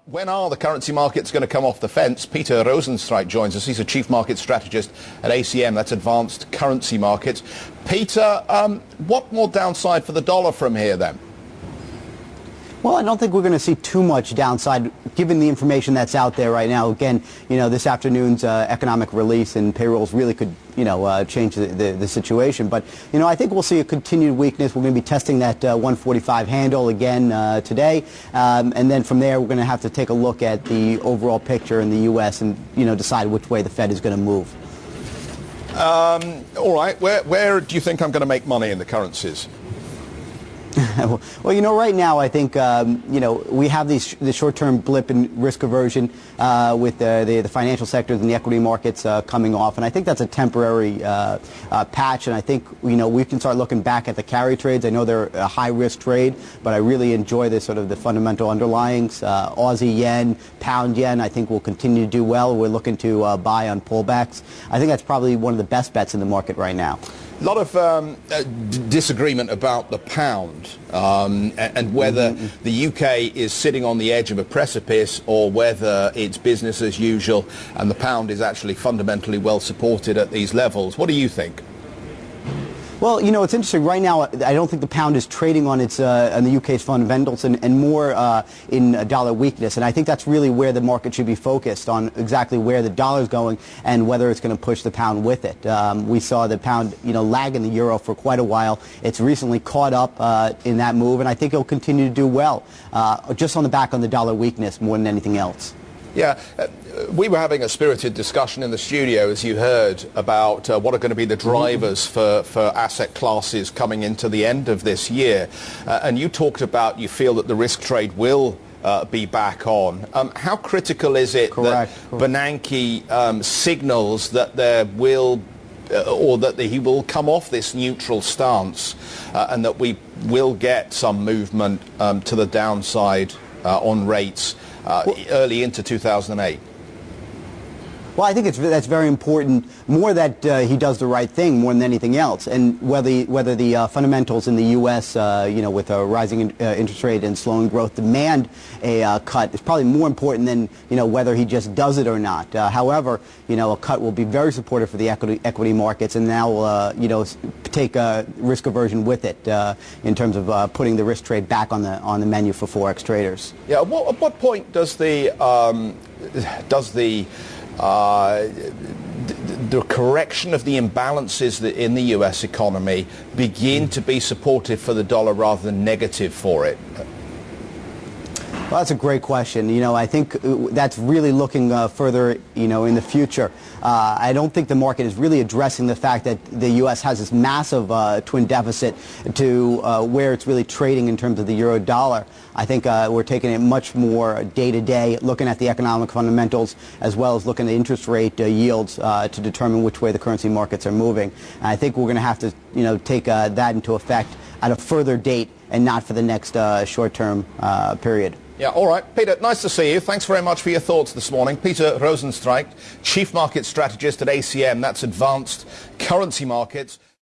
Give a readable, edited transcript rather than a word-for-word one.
When are the currency markets going to come off the fence? Peter Rosenstreich joins us. He's a chief market strategist at ACM, that's Advanced Currency Markets. Peter, what more downside for the dollar from here then? Well, I don't think we're going to see too much downside given the information that's out there right now. Again, this afternoon's economic release and payrolls really could, change the situation. But, I think we'll see a continued weakness. We're going to be testing that 145 handle again today. And then from there, we're going to have to take a look at the overall picture in the U.S. and, decide which way the Fed is going to move. All right. Where do you think I'm going to make money in the currencies? Well, right now I think, we have the short-term blip in risk aversion with the financial sectors and the equity markets coming off. And I think that's a temporary patch. And I think, we can start looking back at the carry trades. I know they're a high-risk trade, but I really enjoy the fundamental underlyings. Aussie yen, pound yen, I think will continue to do well. We're looking to buy on pullbacks. I think that's probably one of the best bets in the market right now. A lot of disagreement about the pound and whether the UK is sitting on the edge of a precipice or whether it's business as usual and the pound is actually fundamentally well supported at these levels. What do you think? Well, it's interesting. Right now, I don't think the pound is trading on on the UK's fundamentals and more in dollar weakness. And I think that's really where the market should be focused on, exactly where the dollar's going and whether it's going to push the pound with it. We saw the pound, lag in the euro for quite a while. It's recently caught up in that move, and I think it'll continue to do well, just on the back on the dollar weakness more than anything else. Yeah, we were having a spirited discussion in the studio, as you heard, about what are going to be the drivers for asset classes coming into the end of this year. And you talked about you feel that the risk trade will be back on. How critical is it that Bernanke signals that there will or that he will come off this neutral stance and that we will get some movement to the downside on rates early into 2008? Well, I think that's very important, more that he does the right thing more than anything else. And whether the fundamentals in the U.S., with a rising interest rate and slowing growth demand a cut is probably more important than, whether he just does it or not. However, a cut will be very supportive for the equity markets, and now will, take risk aversion with it in terms of putting the risk trade back on the menu for Forex traders. Yeah. At what point does the correction of the imbalances in the U.S. economy begin to be supportive for the dollar rather than negative for it? Well, that's a great question. I think that's really looking further, in the future. I don't think the market is really addressing the fact that the U.S. has this massive twin deficit to where it's really trading in terms of the euro dollar. I think we're taking it much more day to day, looking at the economic fundamentals as well as looking at interest rate yields to determine which way the currency markets are moving. And I think we're going to have to, take that into effect at a further date and not for the next short-term period. Yeah, all right. Peter, nice to see you. Thanks very much for your thoughts this morning. Peter Rosenstreich, Chief Market Strategist at ACM, that's Advanced Currency Markets.